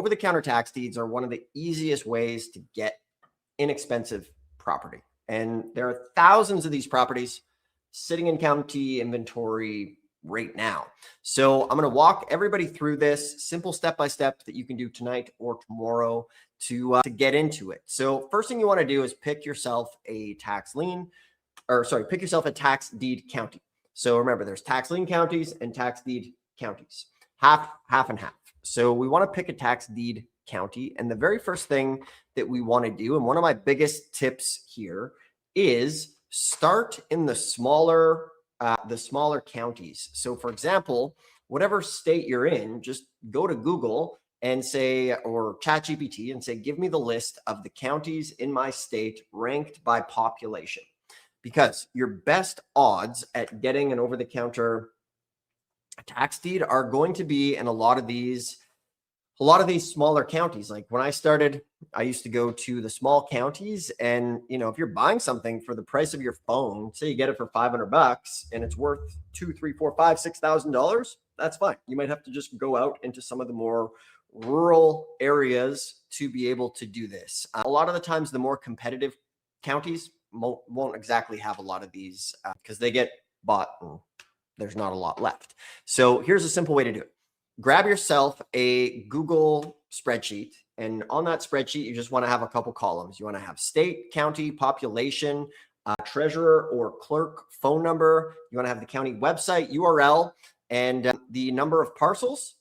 over-the-counter tax deeds are one of the easiest ways to get inexpensive property. And there are thousands of these properties sitting in county inventory right now. So I'm going to walk everybody through this simple step-by-step that you can do tonight or tomorrow to get into it. So first thing you want to do is pick yourself a tax lien, pick yourself a tax deed county. So remember, there's tax lien counties and tax deed counties, half and half. So we want to pick a tax deed county. And the very first thing that we want to do, and one of my biggest tips here, is start in the smaller counties. So for example, whatever state you're in, just go to Google and say, or ChatGPT and say, give me the list of the counties in my state ranked by population, because your best odds at getting an over-the-counter tax deed are going to be in a lot of these smaller counties. Like when I started, I used to go to the small counties, and if you're buying something for the price of your phone, say you get it for $500 and it's worth $2,000, $3,000, $4,000, $5,000, $6,000, that's fine. You might have to just go out into some of the more rural areas to be able to do this. A lot of the times, the more competitive counties won't exactly have a lot of these because they get bought and there's not a lot left. So here's a simple way to do it. Grab yourself a Google spreadsheet, and on that spreadsheet, you just want to have a couple columns. You want to have state, county, population, treasurer or clerk, phone number. You want to have the county website, URL, and the number of parcels.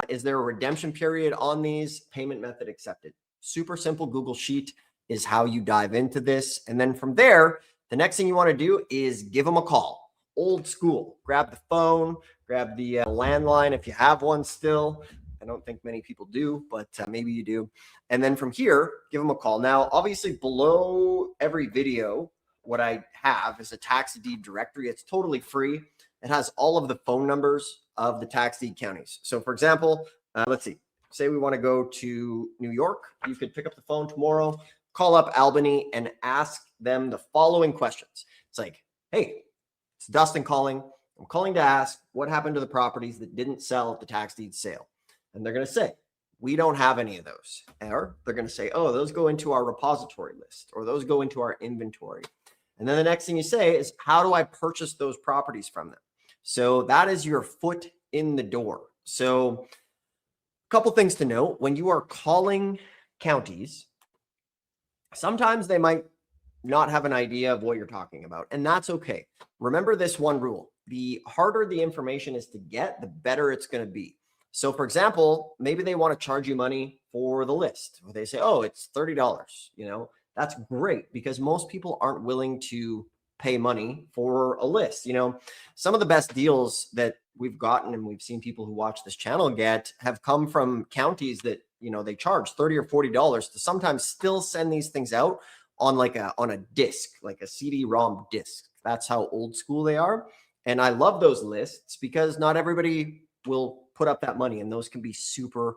Is there a redemption period on these? Payment method accepted. Super simple Google sheet is how you dive into this. And then from there, the next thing you want to do is give them a call. Old school. Grab the phone, grab the landline if you have one still. I don't think many people do, but maybe you do. And then from here, give them a call. Now, obviously below every video, what I have is a tax deed directory. It's totally free. It has all of the phone numbers of the tax deed counties. So for example, let's see, say we want to go to New York. You could pick up the phone tomorrow, call up Albany and ask them the following questions. It's like, hey, it's Dustin calling. I'm calling to ask what happened to the properties that didn't sell at the tax deed sale. And they're going to say, we don't have any of those. Or they're going to say, oh, those go into our repository list, or those go into our inventory. And then the next thing you say is, how do I purchase those properties from them? So that is your foot in the door. So a couple things to note when you are calling counties, sometimes they might not have an idea of what you're talking about, and that's okay. Remember this one rule: the harder the information is to get, the better it's going to be. So for example, maybe they want to charge you money for the list, or they say, oh, it's $30. That's great, because most people aren't willing to pay money for a list. Some of the best deals that we've gotten, and we've seen people who watch this channel get, have come from counties that, they charge $30 or $40 to sometimes still send these things out on on a disc, like a CD-ROM disc. That's how old school they are. And I love those lists because not everybody will put up that money, and those can be super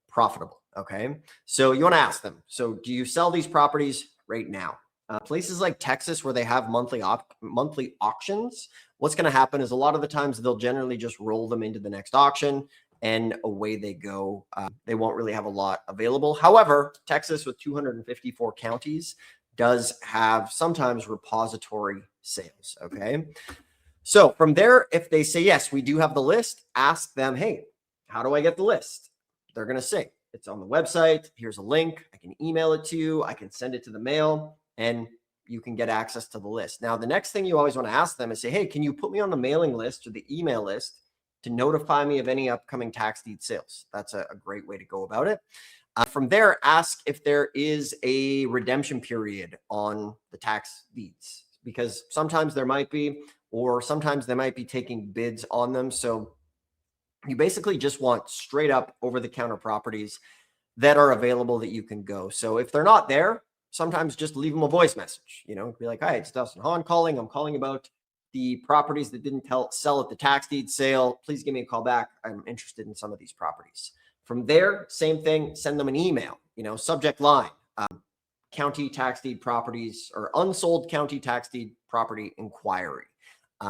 profitable. Okay. So you want to ask them, so do you sell these properties right now? Places like Texas, where they have monthly auctions, what's going to happen is a lot of the times they'll generally just roll them into the next auction and away they go. They won't really have a lot available. However, Texas, with 254 counties, does have sometimes repository sales. Okay. So from there, if they say, yes, we do have the list, ask them, hey, how do I get the list? They're going to say, it's on the website. Here's a link. I can email it to you. I can send it to the mail, and you can get access to the list. Now, the next thing you always want to ask them is say, hey, can you put me on the mailing list or the email list to notify me of any upcoming tax deed sales? That's a great way to go about it. From there, ask if there is a redemption period on the tax deeds, because sometimes there might be, or sometimes they might be taking bids on them. So you basically just want straight up over-the-counter properties that are available that you can go. So if they're not there, sometimes just leave them a voice message, be like, hi, it's Dustin Hahn calling. I'm calling about the properties that didn't sell at the tax deed sale. Please give me a call back. I'm interested in some of these properties. From there, same thing, send them an email, subject line, county tax deed properties, or unsold county tax deed property inquiry.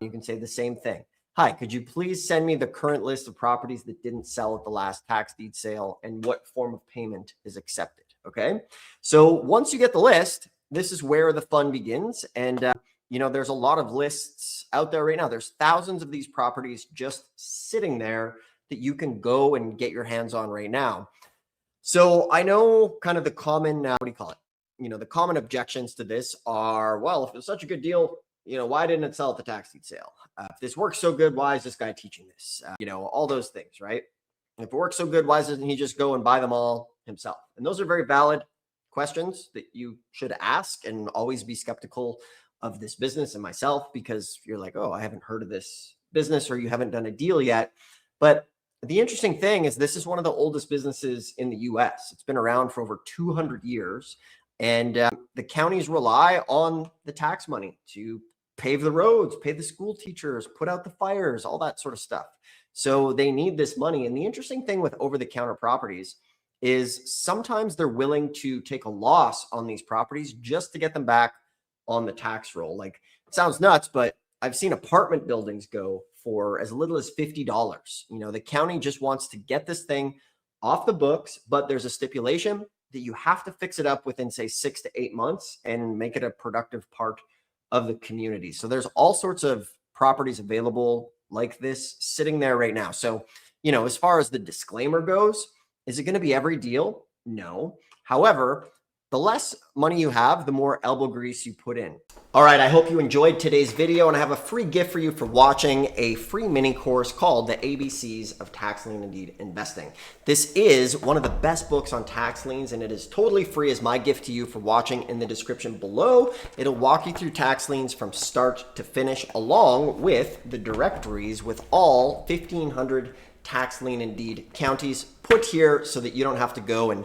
You can say the same thing. Hi, could you please send me the current list of properties that didn't sell at the last tax deed sale and what form of payment is accepted? Okay. So once you get the list, this is where the fun begins. And, there's a lot of lists out there right now. There's thousands of these properties just sitting there that you can go and get your hands on right now. So I know kind of the common, what do you call it? The common objections to this are, well, if it's such a good deal, why didn't it sell at the tax deed sale? If this works so good, why is this guy teaching this? All those things, right? If it works so good, why doesn't he just go and buy them all himself? And those are very valid questions that you should ask, and always be skeptical of this business and myself, because you're like, oh, I haven't heard of this business, or you haven't done a deal yet. But the interesting thing is, this is one of the oldest businesses in the US. It's been around for over 200 years. And the counties rely on the tax money to pave the roads, pay the school teachers, put out the fires, all that sort of stuff. So they need this money. And the interesting thing with over-the-counter properties is sometimes they're willing to take a loss on these properties just to get them back on the tax roll. Like, it sounds nuts, but I've seen apartment buildings go for as little as $50. The county just wants to get this thing off the books, but there's a stipulation that you have to fix it up within, say, 6 to 8 months and make it a productive part of the community. So there's all sorts of properties available like this sitting there right now. So, as far as the disclaimer goes, is it going to be every deal? No. However, the less money you have, the more elbow grease you put in. All right, I hope you enjoyed today's video, and I have a free gift for you for watching a free mini course called The ABCs of Tax Lien and Deed Investing. This is one of the best books on tax liens, and it is totally free as my gift to you for watching. In the description below, it'll walk you through tax liens from start to finish, along with the directories with all 1,500 tax lien and deed counties put here so that you don't have to go and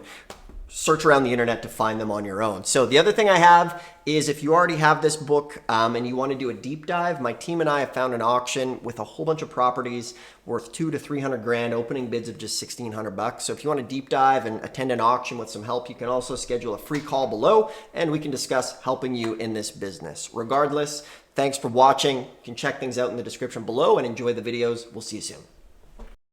search around the internet to find them on your own. So the other thing I have is, if you already have this book and you want to do a deep dive, my team and I have found an auction with a whole bunch of properties worth 200 to 300 grand, opening bids of just 1,600 bucks. So if you want to deep dive and attend an auction with some help, you can also schedule a free call below, and we can discuss helping you in this business. Regardless, thanks for watching. You can check things out in the description below and enjoy the videos. We'll see you soon.